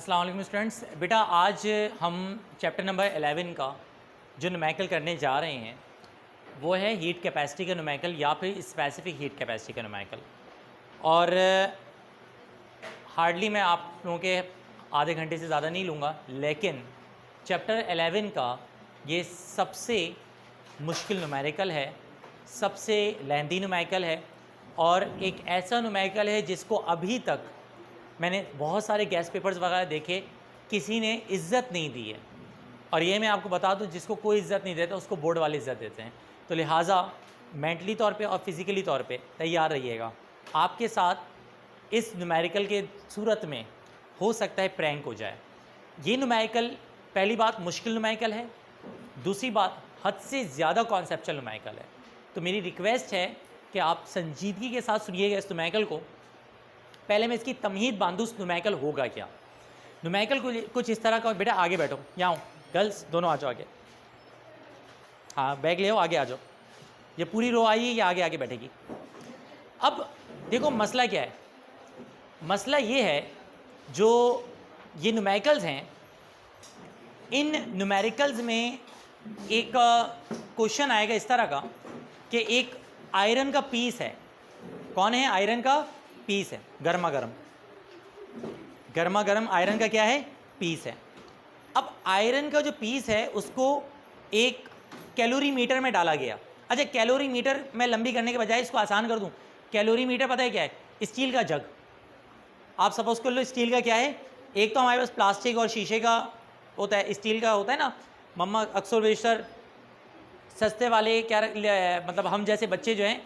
अस्सलाम वालेकुम स्टूडेंट्स। बेटा आज हम चैप्टर नंबर 11 का जो न्यूमेरिकल करने जा रहे हैं वो है हीट कैपेसिटी का न्यूमेरिकल या फिर स्पेसिफिक हीट कैपेसिटी का न्यूमेरिकल। और हार्डली मैं आप लोगों के आधे घंटे से ज़्यादा नहीं लूँगा, लेकिन चैप्टर 11 का ये सबसे मुश्किल न्यूमेरिकल है, सबसे लेंथी न्यूमेरिकल है और एक ऐसा न्यूमेरिकल है जिसको अभी तक मैंने बहुत सारे गेस्ट पेपर्स वगैरह देखे, किसी ने इज़्ज़त नहीं दी है। और ये मैं आपको बता दूं, जिसको कोई इज़्ज़त नहीं देता उसको बोर्ड वाले इज़्ज़त देते हैं। तो लिहाजा मेंटली तौर पे और फिज़िकली तौर पे तैयार रहिएगा। आपके साथ इस न्यूमेरिकल के सूरत में हो सकता है प्रैंक हो जाए। ये न्यूमेरिकल पहली बात मुश्किल न्यूमेरिकल है, दूसरी बात हद से ज़्यादा कॉन्सेप्चुअल न्यूमेरिकल है। तो मेरी रिक्वेस्ट है कि आप संजीदगी के साथ सुनिएगा इस न्यूमेरिकल को। पहले मैं इसकी तमहीद बांधूँ, न्यूमेरिकल होगा क्या। न्यूमेरिकल कुछ इस तरह का, बेटा आगे बैठो, यहाँ आओ, गर्ल्स दोनों आ जाओ आगे। हाँ बैग ले आओ, आगे आ जाओ। ये पूरी रो आई है, ये आगे आगे बैठेगी। अब देखो मसला क्या है। मसला ये है, जो ये न्यूमेरिकल्स हैं, इन न्यूमेरिकल्स में एक क्वेश्चन आएगा इस तरह का कि एक आयरन का पीस है। कौन है? आयरन का पीस है, गर्मा गर्म आयरन का क्या है? पीस है। अब आयरन का जो पीस है उसको एक कैलोरी मीटर में डाला गया। अच्छा, कैलोरी मीटर मैं लंबी करने के बजाय इसको आसान कर दूं, कैलोरी मीटर पता है क्या है? स्टील का जग। आप सपोज कर लो स्टील का क्या है, एक तो हमारे पास प्लास्टिक और शीशे का होता है, स्टील का होता है ना। मम्मा अक्सर बेशतर सस्ते वाले क्या मतलब हम जैसे बच्चे जो हैं,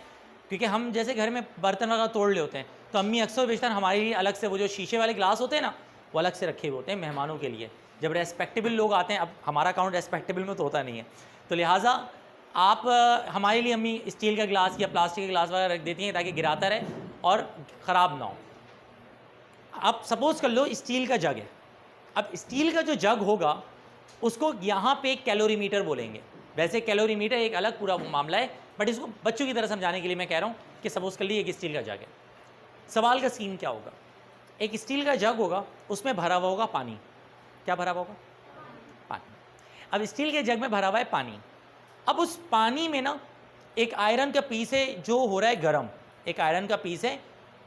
क्योंकि हम जैसे घर में बर्तन वगैरह तोड़ ले होते हैं, तो अम्मी अक्सर बेशतर हमारे लिए अलग से वो जो शीशे वाले ग्लास होते हैं ना, वो अलग से रखे हुए होते हैं मेहमानों के लिए। जब रेस्पेक्टेबल लोग आते हैं, अब हमारा अकाउंट रेस्पेक्टेबल में तो होता नहीं है, तो लिहाजा आप हमारे लिए अम्मी स्टील का ग्लास या प्लास्टिक का ग्लास वगैरह रख देती हैं ताकि गिराता रहे और ख़राब ना हो। अब सपोज़ कर लो स्टील का जग है। अब स्टील का जो जग होगा उसको यहाँ पे कैलोरी मीटर बोलेंगे। वैसे कैलोरी मीटर एक अलग पूरा मामला है, बट इसको बच्चों की तरह समझाने के लिए मैं कह रहा हूँ कि सपोज़ कर लीजिए एक स्टील का जग है। सवाल का सीन क्या होगा, एक स्टील का जग होगा, उसमें भरा हुआ होगा पानी। क्या भरा हुआ होगा? पानी। अब स्टील के जग में भरा हुआ है पानी। अब उस पानी में ना एक आयरन का पीस है जो हो रहा है गर्म। एक आयरन का पीस है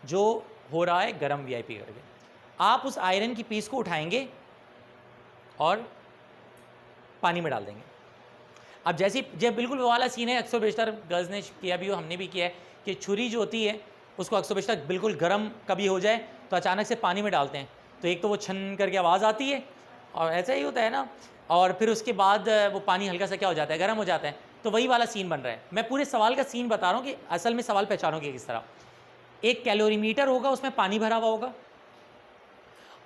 जो हो रहा है गर्म वीआईपी करके। आप उस आयरन की पीस को उठाएंगे और पानी में डाल देंगे। अब जैसे जब बिल्कुल वो वाला सीन है, अक्सर बेशतर गर्ल्स ने किया भी हो, हमने भी किया है, कि छुरी जो होती है उसको अक्सर बेशतर बिल्कुल गर्म कभी हो जाए तो अचानक से पानी में डालते हैं, तो एक तो वो छन करके आवाज़ आती है और ऐसा ही होता है ना, और फिर उसके बाद वो पानी हल्का सा क्या हो जाता है, गर्म हो जाता है। तो वही वाला सीन बन रहा है। मैं पूरे सवाल का सीन बता रहा हूँ कि असल में सवाल पहचानोगे किस तरह। एक कैलोरीमीटर होगा, उसमें पानी भरा हुआ होगा,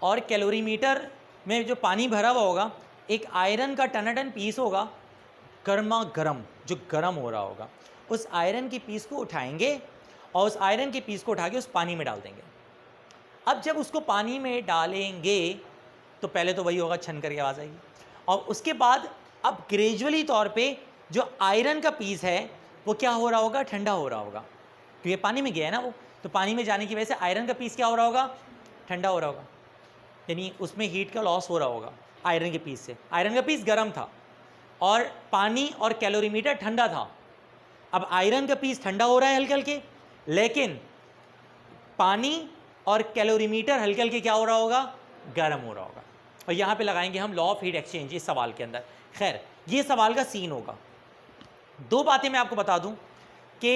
और कैलोरीमीटर में जो पानी भरा हुआ होगा एक आयरन का टनाटन पीस होगा, गर्मा गर्म, जो गर्म हो रहा होगा। उस आयरन की पीस को उठाएंगे और उस आयरन की पीस को उठा के उस पानी में डाल देंगे। अब जब उसको पानी में डालेंगे तो पहले तो वही होगा, छन करके आवाज़ आएगी, और उसके बाद अब ग्रेजुअली तौर पे जो आयरन का पीस है वो क्या हो रहा होगा? ठंडा हो रहा होगा, क्योंकि पानी में गया है ना वो, तो पानी में जाने की वजह से आयरन का पीस क्या हो रहा होगा? ठंडा हो रहा होगा, यानी उसमें हीट का लॉस हो रहा होगा आयरन के पीस से। आयरन का पीस गर्म था और पानी और कैलोरीमीटर ठंडा था। अब आयरन का पीस ठंडा हो रहा है हल्के हल्के, लेकिन पानी और कैलोरीमीटर हल्के हल्के क्या हो रहा होगा? गर्म हो रहा होगा। और यहाँ पे लगाएंगे हम लॉ ऑफ हीट एक्सचेंज इस सवाल के अंदर। खैर, ये सवाल का सीन होगा। दो बातें मैं आपको बता दूं कि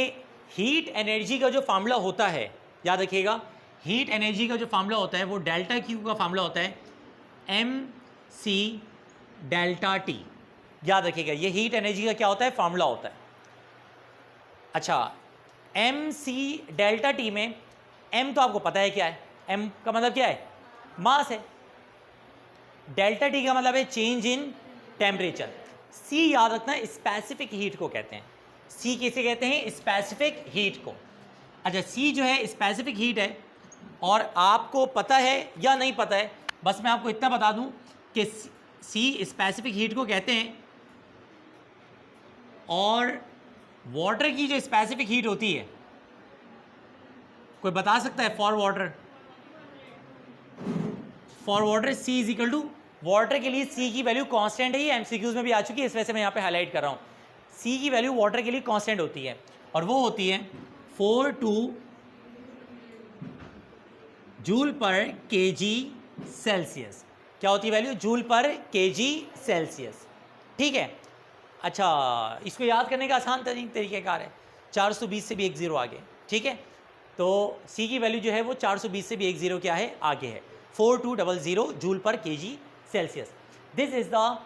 हीट एनर्जी का जो फार्मूला होता है, याद रखिएगा, हीट एनर्जी का जो फार्मूला होता है वो डेल्टा क्यू का फार्मूला होता है MC डेल्टा टी। याद रखिएगा, ये हीट एनर्जी का क्या होता है? फार्मूला होता है। अच्छा, MC डेल्टा टी में M तो आपको पता है क्या है, M का मतलब क्या है? मास है। डेल्टा टी का मतलब है चेंज इन टेम्परेचर। C याद रखना, स्पेसिफिक हीट को कहते हैं। C किसे कहते हैं? स्पेसिफिक हीट को। अच्छा, C जो है स्पेसिफिक हीट है, और आपको पता है या नहीं पता है, बस मैं आपको इतना बता दूं कि C स्पेसिफिक हीट को कहते हैं, और वाटर की जो स्पेसिफिक हीट होती है, कोई बता सकता है for water? For water C is equal to, water के लिए C की वैल्यू कांस्टेंट है, ये एमसीक्यूज में भी आ चुकी है, इस वजह से मैं यहाँ पे हाईलाइट कर रहा हूँ। C की वैल्यू वाटर के लिए कांस्टेंट होती है और वो होती है 42 जूल पर kg सेल्सियस। क्या होती है वैल्यू? जूल पर kg सेल्सियस। ठीक है, अच्छा इसको याद करने का आसान तरीक़ेकार है, 420 से भी एक ज़ीरो आगे। ठीक है, तो C की वैल्यू जो है वो 420 से भी एक ज़ीरो क्या है, आगे है, 4200 जूल पर kg Celsius. This is the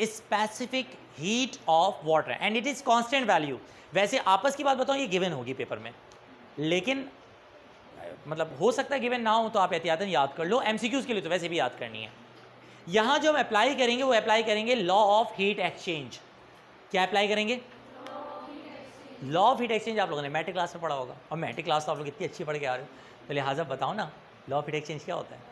specific heat of water and it is constant value. वैसे आपस की बात बताऊँ, ये गिवन होगी पेपर में, लेकिन मतलब हो सकता है गिवन ना हो, तो आप एहतियातन याद कर लो, एमसीक्यूज़ के लिए तो वैसे भी याद करनी है। यहाँ जो हम अप्लाई करेंगे वो अप्लाई करेंगे लॉ ऑफ हीट एक्सचेंज। क्या अप्लाई करेंगे? लॉ ऑफ हीट एक्सचेंज आप लोगों ने मैट्रिक क्लास में पढ़ा होगा, और मैट्रिक क्लास तो आप लोग इतनी अच्छी पढ़ के आ रहे हो, तो लिहाजा बताओ ना लॉ ऑफ हीट एक्सचेंज क्या होता है?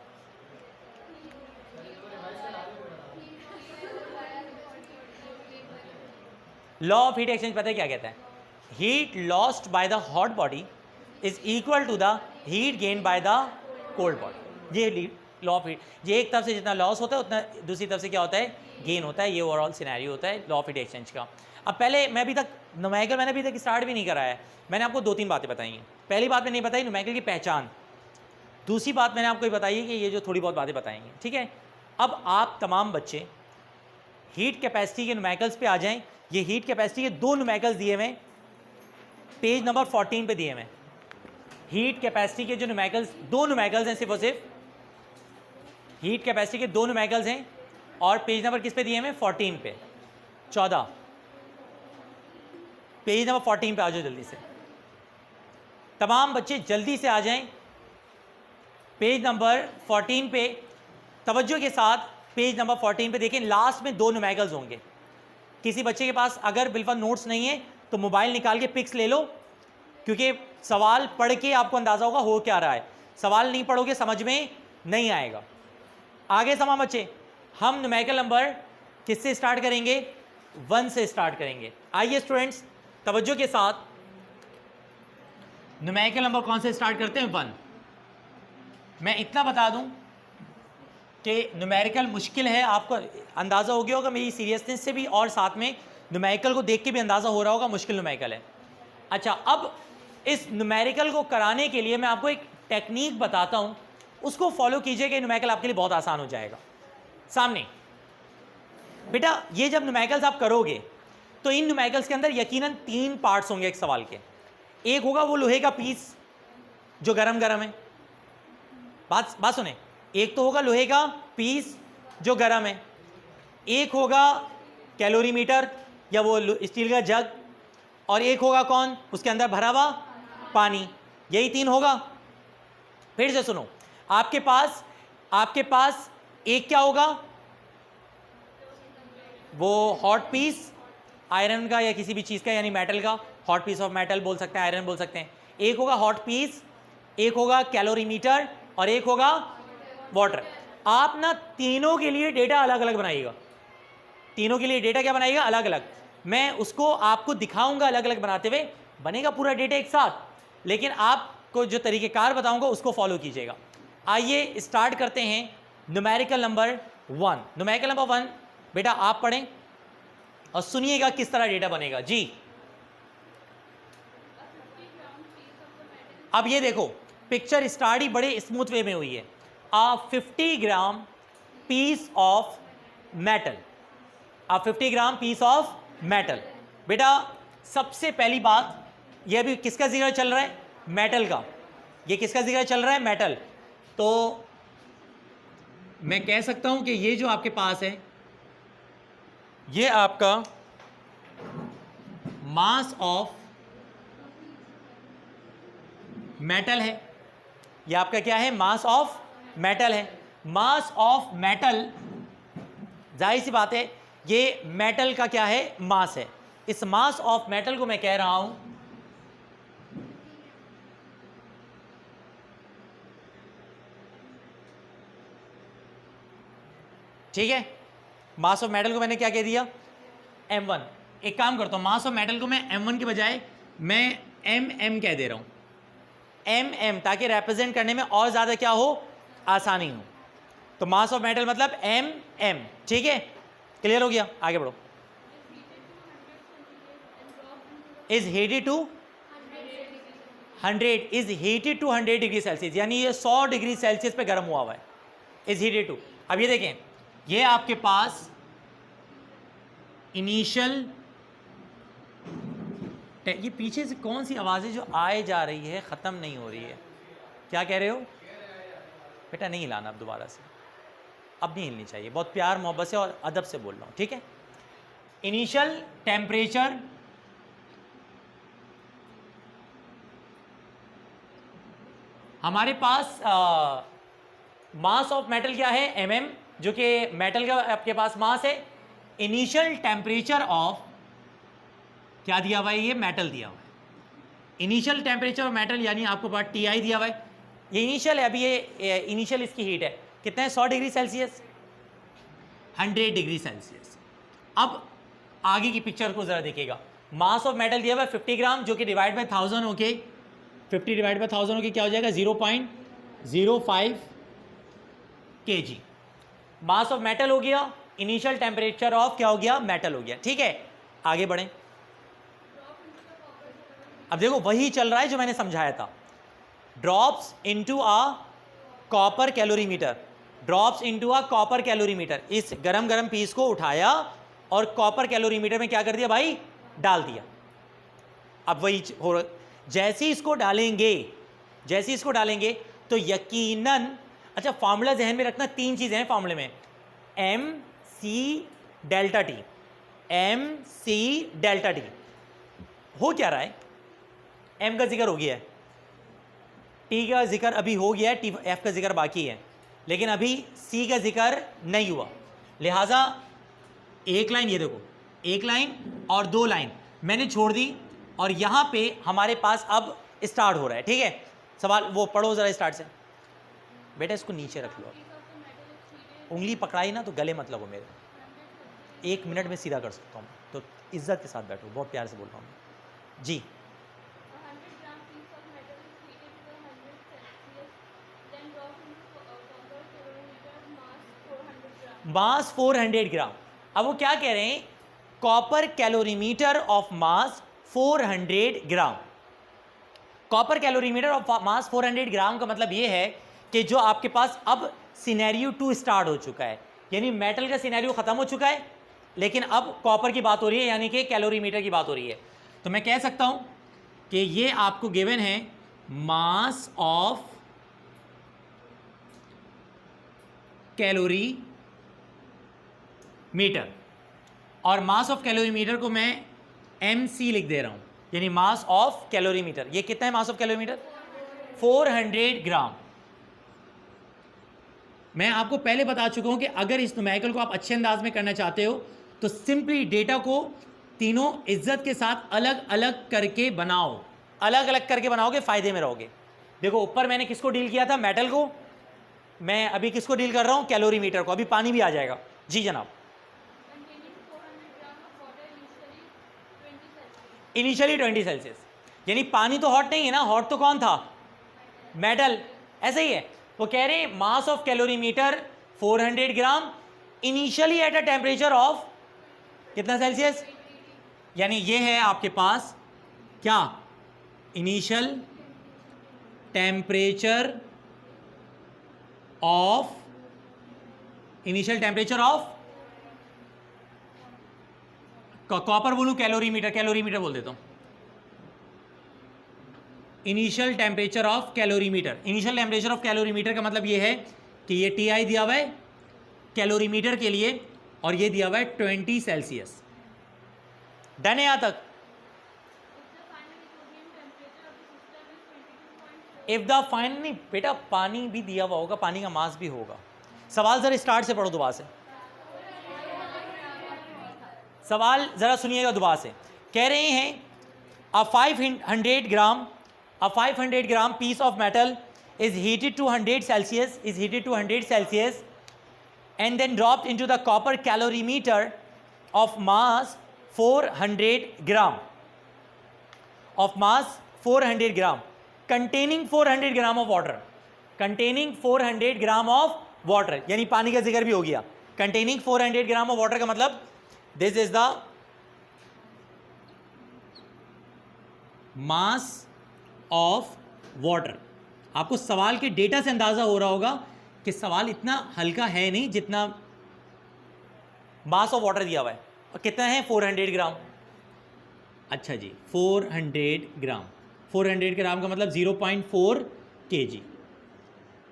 लॉ ऑफ हीट एक्सचेंज पता है क्या कहता है? Heat lost by the hot body is equal to the heat gain by the cold body. ये लॉ ऑफ हीट, ये एक तरफ से जितना लॉस होता है उतना दूसरी तरफ से क्या होता है, गेन होता है। ये ओवरऑल सिनेरियो होता है लॉ ऑफ हीट एक्सचेंज का। अब पहले मैं अभी तक न्यूमेरिकल मैंने अभी तक स्टार्ट भी नहीं कराया है, मैंने आपको 2-3 बातें बताई हैं। पहली बात मैंने बताई न्यूमेरिकल की पहचान, दूसरी बात मैंने आपको बताई है कि ये जो थोड़ी बहुत बातें बताएंगे। ठीक है, अब आप तमाम बच्चे हीट कैपेसिटी के न्यूमेरिकल्स पे आ जाएं। ये हीट कैपेसिटी के 2 न्यूमेरिकल्स दिए हुए, पेज नंबर 14 पे दिए हुए। हीट कैपेसिटी के जो न्यूमेरिकल्स, 2 न्यूमेरिकल्स हैं, सिर्फ और सिर्फ हीट कैपेसिटी के 2 न्यूमेरिकल्स हैं, और पेज नंबर किस पे दिए हुए? 14 पे, 14 पेज नंबर 14 पे आ जाओ जल्दी से, तमाम बच्चे जल्दी से आ जाएं। पेज नंबर 14 पे तवज्जो के साथ, पेज नंबर 14 पे देखें, लास्ट में 2 न्यूमेरिकल्स होंगे। किसी बच्चे के पास अगर बिल्कुल नोट्स नहीं है तो मोबाइल निकाल के पिक्स ले लो, क्योंकि सवाल पढ़ के आपको अंदाज़ा होगा हो क्या रहा है, सवाल नहीं पढ़ोगे समझ में नहीं आएगा। आगे तमाम बच्चे, हम न्यूमेरिकल नंबर किससे स्टार्ट करेंगे? 1 से स्टार्ट करेंगे। आइए स्टूडेंट्स तवज्जो के साथ, न्यूमेरिकल नंबर कौन से स्टार्ट करते हैं? 1। मैं इतना बता दूं कि न्यूमेरिकल मुश्किल है, आपको अंदाज़ा हो गया होगा मेरी सीरियसनेस से भी, और साथ में न्यूमेरिकल को देख के भी अंदाज़ा हो रहा होगा मुश्किल न्यूमेरिकल है। अच्छा, अब इस न्यूमेरिकल को कराने के लिए मैं आपको एक टेक्निक बताता हूँ, उसको फॉलो कीजिए कि न्यूमेरिकल आपके लिए बहुत आसान हो जाएगा। सामने बेटा, ये जब न्यूमेरिकल्स आप करोगे तो इन न्यूमेरिकल्स के अंदर यकीनन 3 पार्ट्स होंगे एक सवाल के। एक होगा वो लोहे का पीस जो गरम गरम है, बात सुने, एक तो होगा लोहे का पीस जो गरम है, एक होगा कैलोरीमीटर या वो स्टील का जग, और एक होगा कौन? उसके अंदर भरा हुआ पानी। यही 3 होगा। फिर से सुनो, आपके पास एक क्या होगा? वो हॉट पीस आयरन का या किसी भी चीज़ का, यानी मेटल का, हॉट पीस ऑफ मेटल बोल सकते हैं, आयरन बोल सकते हैं। एक होगा हॉट पीस, एक होगा कैलोरीमीटर, और एक होगा वाटर। आप ना तीनों के लिए डेटा अलग अलग बनाइएगा, तीनों के लिए डेटा क्या बनाइएगा? अलग अलग। मैं उसको आपको दिखाऊंगा अलग अलग बनाते हुए, बनेगा पूरा डेटा एक साथ, लेकिन आपको जो तरीक़ेकार बताऊंगा उसको फॉलो कीजिएगा। आइए स्टार्ट करते हैं न्यूमेरिकल नंबर 1। न्यूमेरिकल नंबर 1 बेटा आप पढ़ें और सुनिएगा किस तरह डेटा बनेगा जी। अब ये देखो, पिक्चर स्टार्ट ही बड़े स्मूथ वे में हुई है। 50 gram piece of metal, 50 gram piece of metal. बेटा सबसे पहली बात, यह भी किसका जिक्र चल रहा है? मेटल का। ये किसका जिक्र चल रहा है? मेटल। तो मैं कह सकता हूं कि ये जो आपके पास है, ये आपका मास ऑफ मेटल है। ये आपका क्या है? मास ऑफ मेटल है। मास ऑफ मेटल, जाहिर सी बात है ये मेटल का क्या है? मास है। इस मास ऑफ मेटल को मैं कह रहा हूं ठीक है, मास ऑफ मेटल को मैंने क्या कह दिया? m1। एक काम करता हूं, मास ऑफ मेटल को मैं m1 के बजाय मैं mm कह दे रहा हूं, mm, ताकि रिप्रेजेंट करने में और ज़्यादा क्या हो? आसानी हो। तो मास ऑफ मेटल मतलब एम एम, ठीक है, क्लियर हो गया, आगे बढ़ो। Is heated to 100, is heated to 100 degree Celsius, यानी ये 100 डिग्री सेल्सियस पे गर्म हुआ है, इज हीटेड टू। अब ये देखें, ये आपके पास इनिशियल, ये पीछे से कौन सी आवाज़ें जो आए जा रही है, ख़त्म नहीं हो रही है, क्या कह रहे हो बेटा? नहीं हिलाना अब दोबारा से, अब नहीं हिलनी चाहिए, बहुत प्यार मोहब्बत से और अदब से बोल रहा हूँ, ठीक है। इनिशियल टेम्परेचर हमारे पास, मास ऑफ मेटल क्या है? mm, जो कि मेटल का आपके पास मास है। इनिशियल टेम्परेचर ऑफ, क्या दिया हुआ है? ये मेटल दिया हुआ है, इनिशियल टेम्परेचर ऑफ मेटल, यानी आपको पास Ti दिया हुआ है, ये इनिशियल है, अभी ये इनिशियल इसकी हीट है, कितना है? 100 डिग्री सेल्सियस, 100 डिग्री सेल्सियस। अब आगे की पिक्चर को ज़रा देखिएगा, मास ऑफ मेटल दिया हुआ है 50 ग्राम, जो कि डिवाइड बाय 1000 होके, 50 डिवाइड बाय 1000 होके क्या हो जाएगा? 0.05 kg। मास ऑफ मेटल हो गया, इनिशियल टेम्परेचर ऑफ क्या हो गया? मेटल हो गया, ठीक है। आगे बढ़ें, अब देखो वही चल रहा है जो मैंने समझाया था, drops into a copper calorimeter, drops into a copper calorimeter. इस गरम गरम पीस को उठाया और कॉपर कैलोरीमीटर में क्या कर दिया भाई? डाल दिया। अब वही हो रहा, जैसे ही इसको डालेंगे, जैसे ही इसको डालेंगे तो यकीनन, अच्छा फार्मूला जहन में रखना, 3 चीज़ें हैं फार्मूले में, M C delta T, M C delta T. हो क्या रहा है? एम का जिक्र हो गया है, टी का जिक्र अभी हो गया है, टी एफ का जिक्र बाकी है, लेकिन अभी सी का जिक्र नहीं हुआ, लिहाजा एक लाइन, ये देखो एक लाइन और 2 लाइन मैंने छोड़ दी, और यहाँ पे हमारे पास अब स्टार्ट हो रहा है, ठीक है। सवाल वो पढ़ो ज़रा स्टार्ट से। बेटा इसको नीचे रख लो, उंगली पकड़ाई ना तो गले मत लगो मेरे, 1 मिनट में सीधा कर सकता हूँ, तो इज्जत के साथ बैठो, बहुत प्यार से बोल रहा हूँ जी। मास 400 ग्राम। अब वो क्या कह रहे हैं? Copper calorimeter of mass 400 gram. Copper calorimeter of mass 400 ग्राम का मतलब ये है कि जो आपके पास अब सिनेरियो 2 स्टार्ट हो चुका है, यानी मेटल का सिनेरियो ख़त्म हो चुका है, लेकिन अब कॉपर की बात हो रही है, यानी कि कैलोरीमीटर की बात हो रही है। तो मैं कह सकता हूँ कि ये आपको गिवन है मास ऑफ कैलोरी मीटर, और मास ऑफ कैलोरीमीटर को मैं MC लिख दे रहा हूं, यानी मास ऑफ कैलोरीमीटर। ये कितना है मास ऑफ कैलोरीमीटर? 400 ग्राम। मैं आपको पहले बता चुका हूं कि अगर इस न्यूमेरिकल को आप अच्छे अंदाज में करना चाहते हो तो सिंपली डेटा को तीनों इज्जत के साथ अलग अलग करके बनाओ, अलग अलग करके बनाओगे फ़ायदे में रहोगे। देखो ऊपर मैंने किसको डील किया था? मेटल को। मैं अभी किसको डील कर रहा हूं? कैलोरीमीटर को। अभी पानी भी आ जाएगा जी जनाब। इनिशियली 20 सेल्सियस, यानी पानी तो हॉट नहीं है ना, हॉट तो कौन था? मेटल। ऐसे ही है, वो कह रहे हैं mass of calorimeter 400 gram, initially at a temperature of कितना सेल्सियस? यानी ये है आपके पास क्या? Initial temperature of, initial temperature of copper बोलूं कैलोरीमीटर, कैलोरीमीटर बोल देता हूं, initial temperature of calorimeter. Initial temperature of calorimeter का मतलब ये है कि ये Ti दिया हुआ है कैलोरीमीटर के लिए, और ये दिया हुआ है 20 सेल्सियस। डन है यहां तक? इफ द फाइनल, नहीं बेटा पानी भी दिया हुआ होगा, पानी का मास भी होगा। सवाल जरा स्टार्ट से पढ़ो दोबारा से, सवाल जरा सुनिएगा दोबारा से। कह रहे हैं a 500 gram piece of metal is heated to 100 Celsius and then dropped into the copper calorimeter of mass 400 gram, of mass 400 gram containing 400 gram of water, containing 400 gram of water, यानी पानी का जिक्र भी हो गया। कंटेनिंग 400 ग्राम ऑफ वाटर का मतलब this is the mass of water. आपको सवाल के डेटा से अंदाजा हो रहा होगा कि सवाल इतना हल्का है नहीं जितना मास ऑफ वाटर दिया हुआ है। और कितना है? 400 ग्राम। अच्छा जी, 400 ग्राम, 400 ग्राम का मतलब 0.4 kg।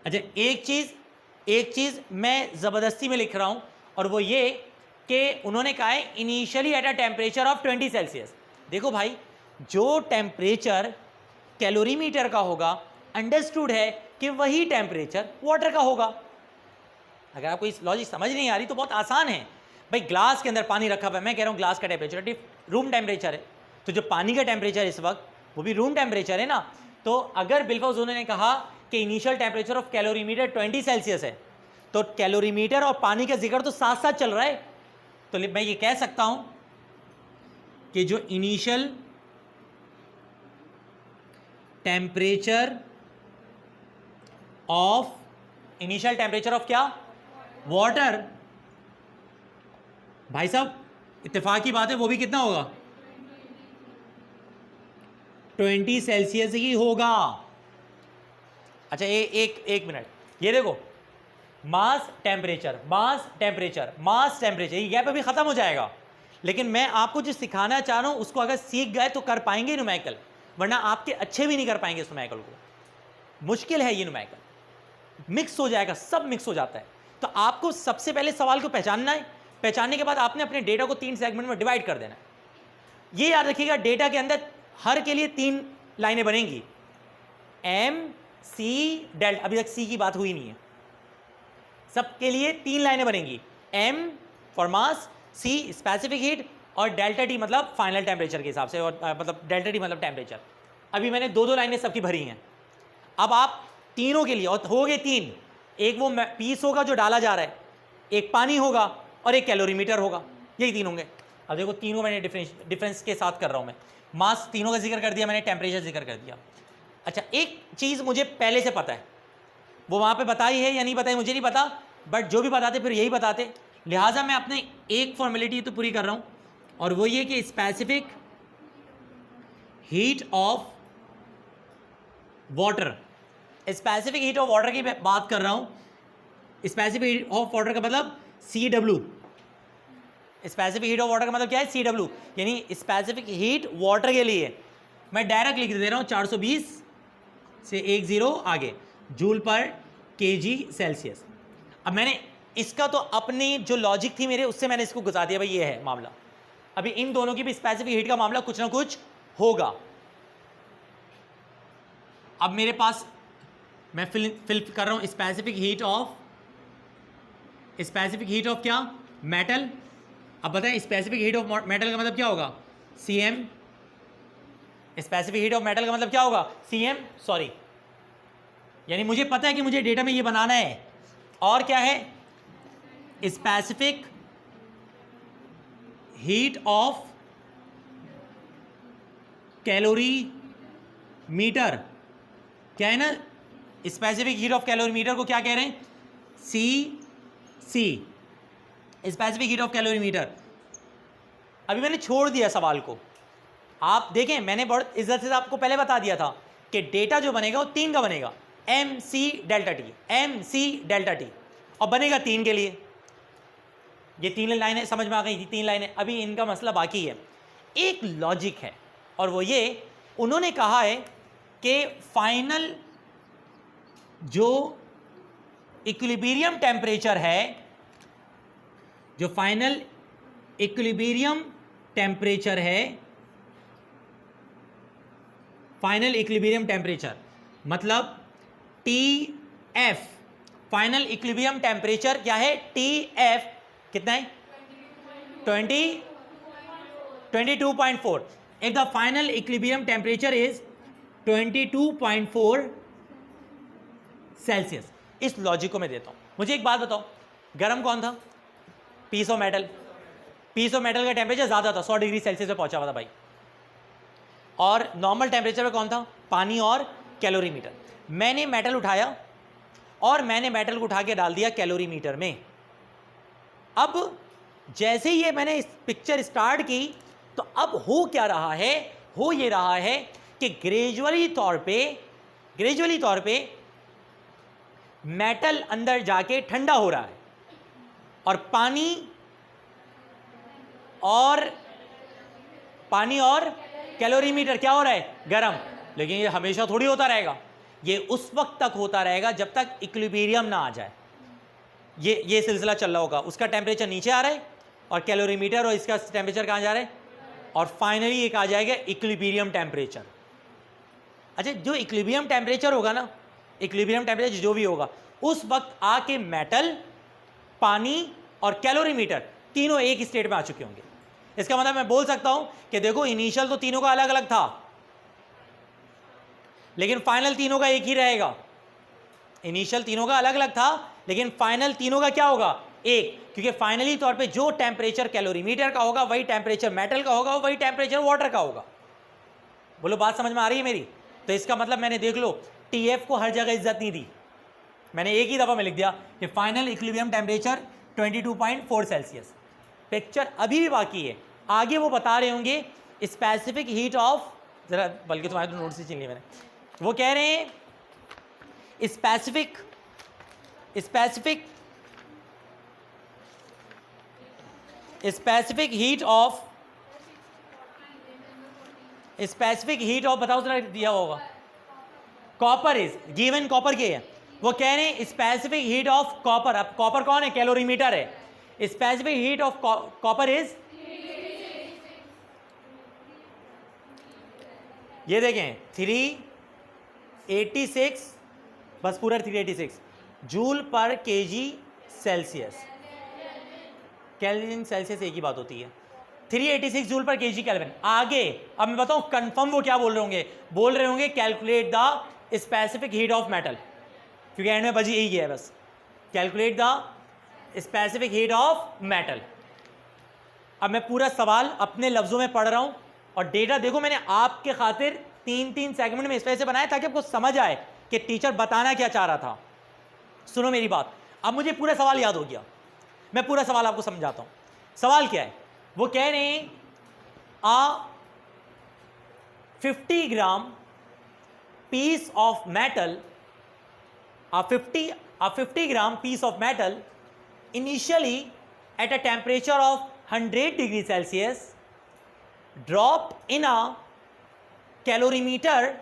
अच्छा, एक चीज़ मैं ज़बरदस्ती में लिख रहा हूँ, और वो ये कि उन्होंने कहा है initially at a temperature of 20 Celsius. देखो भाई, जो टेम्परेचर कैलोरीमीटर का होगा, अंडरस्टूड है कि वही टेम्परेचर वाटर का होगा। अगर आपको इस लॉजिक समझ नहीं आ रही तो बहुत आसान है भाई। ग्लास के अंदर पानी रखा हुआ है, मैं कह रहा हूँ ग्लास का टेम्परेचर रूम टेम्परेचर है, तो जो पानी का टेम्परेचर इस वक्त वो भी रूम टेम्परेचर है ना। तो अगर बिल्फाउज उन्होंने कहा कि initial temperature of calorimeter 20 Celsius है, तो कैलोरीमीटर और पानी का जिक्र तो साथ साथ चल रहा है। तो मैं ये कह सकता हूं कि जो इनिशियल टेम्परेचर ऑफ क्या? वाटर। भाई साहब, इत्तेफाक की बात है, वो भी कितना होगा? 20 सेल्सियस ही होगा। अच्छा, एक मिनट, ये देखो, मास टेम्परेचर, ये गैप अभी खत्म हो जाएगा। लेकिन मैं आपको जो सिखाना चाह रहा हूं उसको अगर सीख गए तो कर पाएंगे न्यूमेरिकल, वरना आपके अच्छे भी नहीं कर पाएंगे इस न्यूमेरिकल को। मुश्किल है ये न्यूमेरिकल, मिक्स हो जाएगा, सब मिक्स हो जाता है। तो आपको सबसे पहले सवाल को पहचानना है, पहचानने के बाद आपने अपने डेटा को 3 सेगमेंट में डिवाइड कर देना है। ये याद रखिएगा, डेटा के अंदर हर के लिए 3 लाइनें बनेंगी, एम सी डेल्टा। अभी तक सी की बात हुई नहीं है, सबके लिए 3 लाइनें बनेंगी, M for mass, C specific heat, और डेल्टा टी मतलब फाइनल टेम्परेचर के हिसाब से, और मतलब डेल्टा टी मतलब टेम्परेचर। अभी मैंने 2 लाइनें सबकी भरी हैं। अब आप तीनों के लिए, और हो गए 3, एक वो पीस होगा जो डाला जा रहा है, एक पानी होगा, और एक कैलोरीमीटर होगा, यही 3 होंगे। अब देखो, तीनों मैंने डिफरेंस के साथ कर रहा हूं मैं। मास तीनों का जिक्र कर दिया मैंने, टेम्परेचर जिक्र कर दिया। अच्छा, एक चीज़ मुझे पहले से पता है, वो वहाँ पे बताई है या नहीं बताई मुझे नहीं पता, बट जो भी बताते फिर यही बताते, लिहाजा मैं अपने एक फॉर्मेलिटी तो पूरी कर रहा हूँ, और वो ये कि specific heat of water, specific heat of water की बात कर रहा हूँ। स्पेसिफिक हीट ऑफ वाटर का मतलब CW। Specific heat of water का मतलब क्या है? CW, यानी स्पेसिफिक हीट वाटर के लिए मैं डायरेक्ट लिख दे रहा हूँ 420 से 10 आगे जूल पर kg सेल्सियस। अब मैंने इसका तो अपनी जो लॉजिक थी मेरे, उससे मैंने इसको गुजार दिया, भाई ये है मामला। अभी इन दोनों की भी स्पेसिफिक हीट का मामला कुछ ना कुछ होगा। अब मेरे पास मैं फिल कर रहा हूं स्पेसिफिक हीट ऑफ क्या? मेटल। अब बताएं स्पेसिफिक हीट ऑफ मेटल का मतलब क्या होगा? Cm। Specific heat of metal का मतलब क्या होगा? Cm, सॉरी, यानी मुझे पता है कि मुझे डेटा में ये बनाना है। और क्या है? Specific heat of calorimeter, क्या है ना? Specific heat of calorimeter को क्या कह रहे हैं? CC, specific heat of calorimeter. अभी मैंने छोड़ दिया सवाल को, आप देखें, मैंने बहुत इज्जत से आपको पहले बता दिया था कि डेटा जो बनेगा वो 3 का बनेगा, MC डेल्टा टी, और बनेगा 3 के लिए। ये 3 लाइनें समझ में आ गई थी, 3 लाइनें। अभी इनका मसला बाकी है, एक लॉजिक है, और वो ये, उन्होंने कहा है कि फाइनल जो इक्विलिब्रियम टेम्परेचर है, जो फाइनल इक्विलिब्रियम टेम्परेचर है, फाइनल इक्विलिब्रियम टेम्परेचर मतलब TF, फाइनल इक्विलिब्रियम टेम्परेचर क्या है? TF कितना है? 22.4। If the final equilibrium temperature is 22.4 Celsius. इस लॉजिक को मैं देता हूं। मुझे एक बात बताओ, गर्म कौन था? Piece of metal. Piece of metal का टेम्परेचर ज्यादा था, 100 डिग्री सेल्सियस पे पहुंचा हुआ था भाई। और नॉर्मल टेम्परेचर पे कौन था? पानी और कैलोरीमीटर। मैंने मेटल उठाया और मैंने मेटल को उठा के डाल दिया कैलोरीमीटर में। अब जैसे ही ये मैंने इस पिक्चर स्टार्ट की तो अब हो क्या रहा है, हो ये रहा है कि ग्रेजुअली तौर पे मेटल अंदर जाके ठंडा हो रहा है और पानी और कैलोरीमीटर क्या हो रहा है, गर्म। लेकिन ये हमेशा थोड़ी होता रहेगा, ये उस वक्त तक होता रहेगा जब तक इक्विलिब्रियम ना आ जाए। ये सिलसिला चल रहा होगा, उसका टेम्परेचर नीचे आ रहा है और कैलोरीमीटर और इसका टेम्परेचर कहाँ जा रहा है, और फाइनली एक आ जाएगा इक्विलिब्रियम टेम्परेचर। अच्छा, जो इक्विलिब्रियम टेम्परेचर होगा ना, इक्विलिब्रियम टेम्परेचर जो भी होगा, उस वक्त आके मेटल, पानी और कैलोरीमीटर तीनों एक स्टेट में आ चुके होंगे। इसका मतलब मैं बोल सकता हूं कि देखो इनिशियल तो तीनों का अलग अलग था, लेकिन फाइनल तीनों का एक ही रहेगा। इनिशियल तीनों का अलग अलग था लेकिन फाइनल तीनों का क्या होगा, एक, क्योंकि फाइनली तौर पे जो टेम्परेचर कैलोरीमीटर का होगा वही टेम्परेचर मेटल का होगा, वही टेम्परेचर वाटर का होगा। बोलो बात समझ में आ रही है मेरी? तो इसका मतलब मैंने देख लो टीएफ को हर जगह इज्जत नहीं दी, मैंने एक ही दफा में लिख दिया कि final equilibrium temperature 22.4 Celsius. Picture अभी भी बाकी है, आगे वो बता रहे होंगे स्पेसिफिक हीट ऑफ, जरा बल्कि तुम्हारे तो नोट से छीन लिया मैंने, वो कह रहे हैं स्पेसिफिक हीट ऑफ बताओ जरा, दिया होगा कॉपर इज गिवन, कॉपर के है, वो कह रहे हैं स्पेसिफिक हीट ऑफ कॉपर। अब कॉपर कौन है, कैलोरीमीटर है, specific heat of copper is, ये देखें 386, बस पूरा 386 जूल पर केजी सेल्सियस, केल्विन सेल्सियस एक ही बात होती है, 386 जूल पर केजी केल्विन। आगे अब मैं बताऊं कंफर्म वो क्या बोल रहे होंगे calculate the specific heat of metal, क्योंकि एंड में बजी यही है बस, calculate the specific heat of metal. अब मैं पूरा सवाल अपने लफ्जों में पढ़ रहा हूं और डेटा देखो, मैंने आपके खातिर 3-3 सेगमेंट में इस वजह से बनाया ताकि आपको समझ आए कि टीचर बताना क्या चाह रहा था। सुनो मेरी बात, अब मुझे पूरा सवाल याद हो गया, मैं पूरा सवाल आपको समझाता हूं। सवाल क्या है, वो कह रहे हैं a 50 gram piece of metal, a 50 gram piece of metal initially at a temperature of 100 degrees Celsius dropped in a calorimeter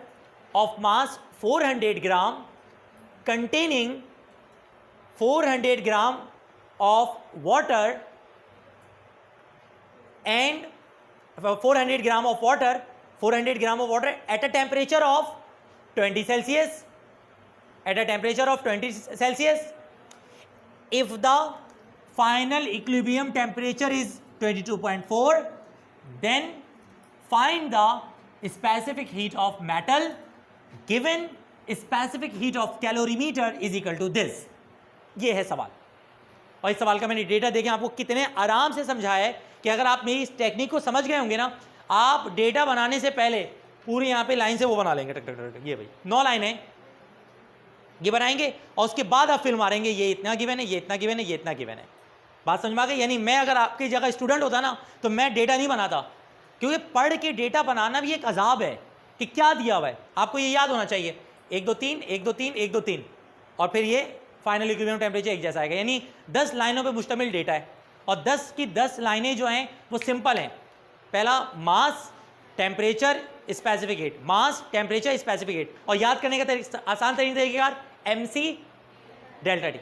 of mass 400 gram containing 400 gram of water and 400 gram of water at a temperature of 20 Celsius, at a temperature of 20 Celsius. If the final equilibrium temperature is 22.4, then find the specific heat of metal given specific heat of calorimeter is equal to this. ये है सवाल, और इस सवाल का मैंने data देखें आपको कितने आराम से समझाया है कि अगर आप मेरी इस टेक्निक को समझ गए होंगे ना, आप डेटा बनाने से पहले पूरी यहाँ पे लाइन से वो बना लेंगे, टक टक टक, ये भाई 9 लाइन है, ये बनाएंगे और उसके बाद आप फिर मारेंगे ये इतना गिवन है, ये इतना गिवन है, ये इतना गिवन है। बात समझ में आ गई? यानी मैं अगर आपकी जगह स्टूडेंट होता ना तो मैं डेटा नहीं बनाता, क्योंकि पढ़ के डेटा बनाना भी एक अजाब है कि क्या दिया हुआ है। आपको ये याद होना चाहिए 1 2 3 1 2 3 1 2 3 और फिर ये फाइनल इक्विलिब्रियम टेम्परेचर एक जैसा आएगा। यानी 10 लाइनों पे मुश्तमिल डेटा है और 10 की 10 लाइनें जो हैं वो सिंपल हैं। पहला मास टेम्परेचर स्पेसिफिक हीट, मास टेम्परेचर स्पेसिफिक हीट, और याद करने का आसान तरीकेकार MC डेल्टा T।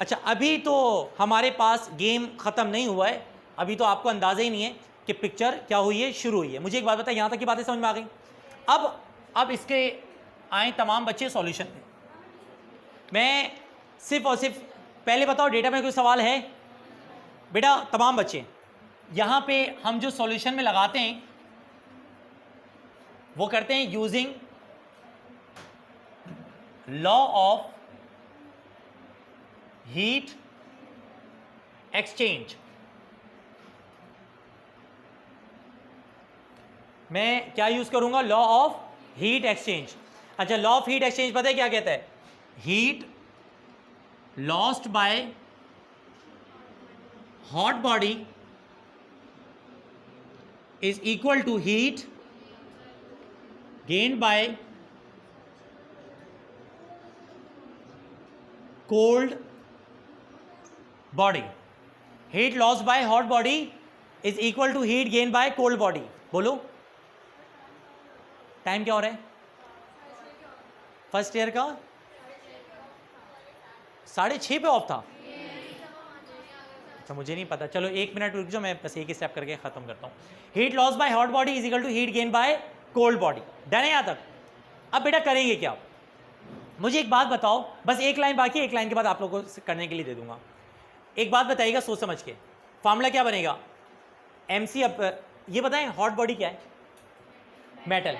अच्छा, अभी तो हमारे पास गेम ख़त्म नहीं हुआ है, अभी तो आपको अंदाज़ा ही नहीं है कि पिक्चर क्या हुई है, शुरू हुई है। मुझे एक बात बताए, यहाँ तक की बातें समझ में आ गई? अब इसके आए तमाम बच्चे सॉल्यूशन पे। मैं सिर्फ और सिर्फ पहले बताओ डेटा में कोई सवाल है? बेटा तमाम बच्चे यहाँ पे हम जो सॉल्यूशन में लगाते हैं वो करते हैं using law of heat exchange. मैं क्या यूज करूंगा? Law of heat exchange. अच्छा, लॉ ऑफ हीट एक्सचेंज पता है क्या कहता है? Heat lost by hot body is equal to heat gained by cold body. Heat lost by hot body is equal to heat gained by cold body. बोलो time क्या हो रहा है फर्स्ट ईयर का 6:30 पे ऑफ था। अच्छा मुझे नहीं पता, चलो 1 मिनट रुक जाओ, मैं बस एक ही स्टेप करके खत्म करता हूँ। Heat loss by hot body is equal to heat gain by cold body. Done है यहाँ तक? अब बेटा करेंगे क्या, मुझे एक बात बताओ, बस एक लाइन बाकी है, एक लाइन के बाद आप लोगों को करने के लिए दे दूंगा। एक बात बताइएगा सोच समझ के, फॉर्मूला क्या बनेगा? MC अब ये बताएं हॉट बॉडी क्या है? मेटल।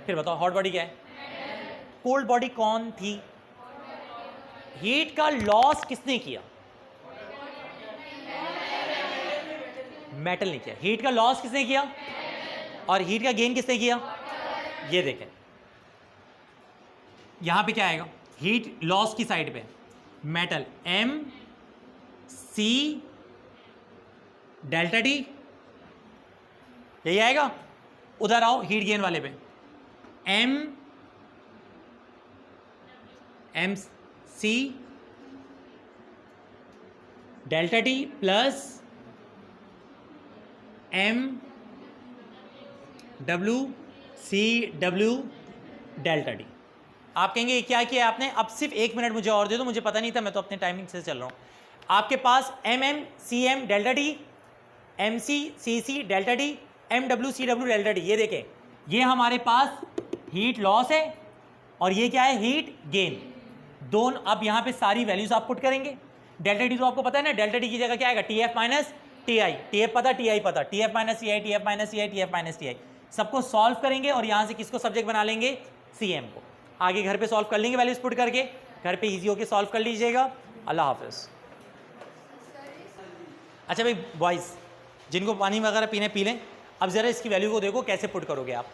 फिर बताओ हॉट बॉडी क्या है? कोल्ड बॉडी कौन थी? हीट का लॉस किसने किया? मेटल ने किया। हीट का लॉस किसने किया और हीट का गेन किसने किया? ये देखें यहां पे क्या आएगा, हीट लॉस की साइड पे मेटल MC डेल्टा टी, यही आएगा। उधर आओ हीट गेन वाले पे MC delta T plus MWCW delta T. आप कहेंगे क्या किया आपने? अब सिर्फ 1 मिनट मुझे और दे दो, मुझे पता नहीं था, मैं तो अपने टाइमिंग से चल रहा हूँ। आपके पास MMCM delta T, MCCC delta T, MWCW delta T, ये देखें ये हमारे पास हीट लॉस है और ये क्या है? Heat gain. दोनों अब यहाँ पे सारी वैल्यूज आप पुट करेंगे। डेल्टा टी तो आपको पता है ना, डेल्टा टी की जगह क्या आएगा? TF minus TI। TF पता, TI पता, TF minus TI, TF minus TI, TF minus TI, सबको सॉल्व करेंगे और यहाँ से किसको सब्जेक्ट बना लेंगे? CM को। आगे घर पे सॉल्व कर लेंगे वैल्यूज पुट करके, घर पे इजी होके सॉल्व कर लीजिएगा। अल्लाह हाफिज। अच्छा भाई बॉयज़, जिनको पानी वगैरह पीने पी लें। अब ज़रा इसकी वैल्यू को देखो कैसे पुट करोगे आप।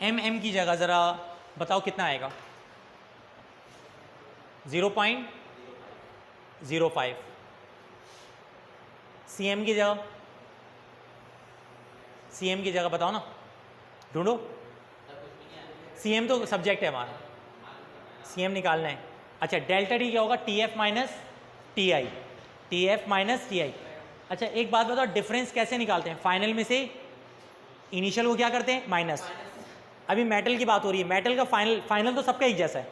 MM की जगह ज़रा बताओ कितना आएगा? 0.05। CM की जगह बताओ ना, ढूंढो। CM तो सब्जेक्ट है हमारा, CM निकालना है। अच्छा डेल्टा टी क्या होगा? TF minus TI, TF minus TI। अच्छा एक बात बताओ, डिफरेंस कैसे निकालते हैं? फाइनल में से इनिशियल को क्या करते हैं? माइनस। अभी मेटल की बात हो रही है, मेटल का फाइनल तो सबका एक जैसा है।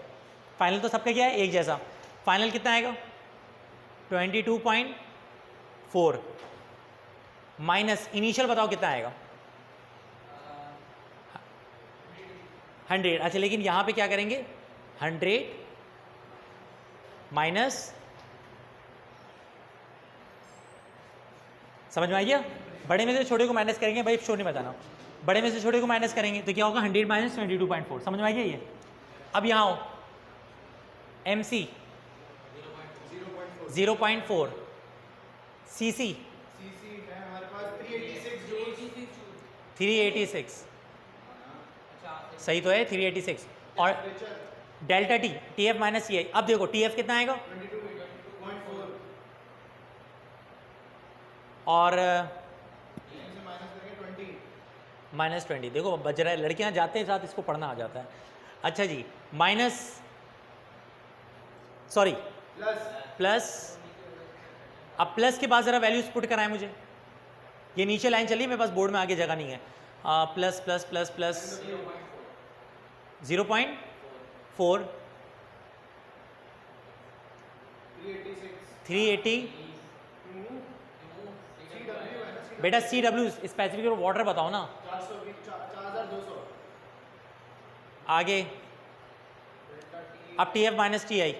फाइनल तो सबका क्या है? एक जैसा। फाइनल कितना आएगा? 22.4 माइनस इनिशियल बताओ कितना आएगा? 100। अच्छा लेकिन यहाँ पे क्या करेंगे? 100 माइनस, समझ में आ गया? बड़े में से छोटे को माइनस करेंगे भाई, छोटे नहीं बताना। बड़े में से छोटे को माइनस करेंगे तो क्या होगा? 100 माइनस 22.4। समझ में आ गया ये? अब यहाँ हो MC 0.4, CC है हमारे पास 386। सही तो है 386। और delta T TF minus TI। अब देखो TF कितना आएगा? 22.4 और -20। देखो बच रहा है, लड़कियां जाते हैं साथ, इसको पढ़ना आ जाता है। अच्छा जी माइनस, सॉरी प्लस। अब प्लस के बाद ज़रा वैल्यूज पुट कराएं मुझे। ये नीचे लाइन चली, मेरे पास बोर्ड में आगे जगह नहीं है। Plus plus plus plus 0.4 380। बेटा CW स्पेसिफिक वाटर बताओ ना। 4200। आगे अब TF माइनस TI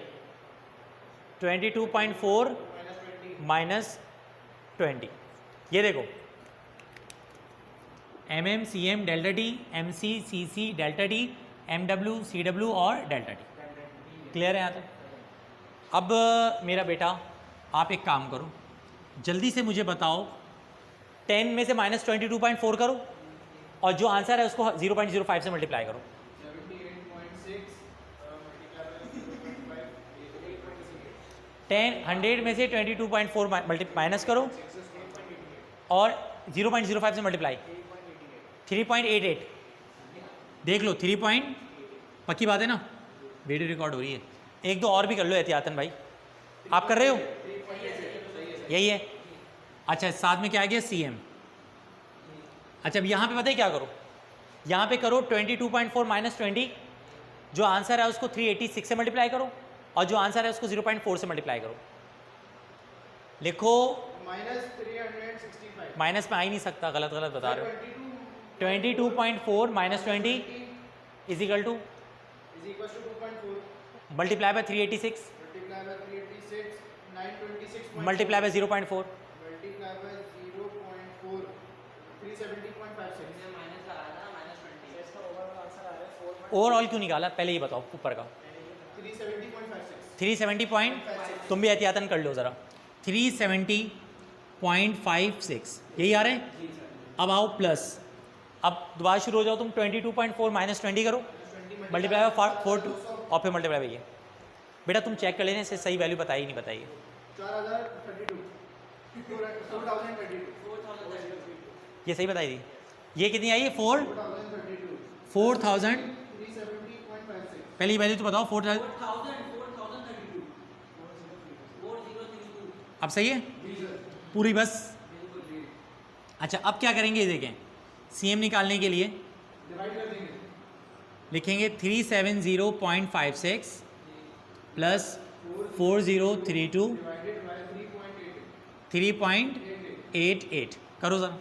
22.4 माइनस 20। ये देखो MMCM delta T, MCCC delta T, MWCW और डेल्टा टी। क्लियर है यहाँ तक? अब मेरा बेटा आप एक काम करो, जल्दी से मुझे बताओ 10 में से माइनस 22.4 करो और जो आंसर है उसको 0.05 से मल्टीप्लाई करो। 78.6 × 100 में से 22.4 माइनस करो और 0.05 से मल्टीप्लाई 3.88। देख लो 3 पक्की बात है ना, वीडियो रिकॉर्ड हो रही है। एक दो और भी कर लो एहतियातन भाई, आप कर रहे हो, यही है। अच्छा साथ में क्या आ गया CM। अच्छा अब यहाँ पे पता है क्या करो, यहाँ पे करो 22.4 माइनस 20, जो आंसर है उसको 386 से मल्टीप्लाई करो और जो आंसर है उसको 0.4 से मल्टीप्लाई करो। लिखो -365 माइनस में आ ही नहीं सकता, गलत गलत बता रहे हो। 22.4 minus 20 is equal to is equals to 2.4 multiply by 386 multiply by 386 926 multiply by 0.4 multiply by 0.4 370.56 overall क्यों निकाला पहले ये बताओ ऊपर का 370.56 370 पॉइंट, तुम भी एहतियातन कर लो ज़रा, 370.56 यही आ रहे हैं। अब आओ प्लस, अब दोबारा शुरू हो जाओ तुम 22.4 माइनस 20 करो मल्टीप्लाई बाय 4 और फिर मल्टीप्लाई बाय ये। बेटा तुम चेक कर लेने इससे सही वैल्यू बताइए नहीं बताइए। 4032 ये सही बताई थी, ये कितनी आई है 4000 370.56 पहली वैल्यू तो बताओ 4000। अब सही है पूरी बस। अच्छा अब क्या करेंगे देखें, CM निकालने के लिए डिवाइड कर देंगे, लिखेंगे 370.56 प्लस 4032 डिवाइडेड बाय 3.88 3.88 करो सर।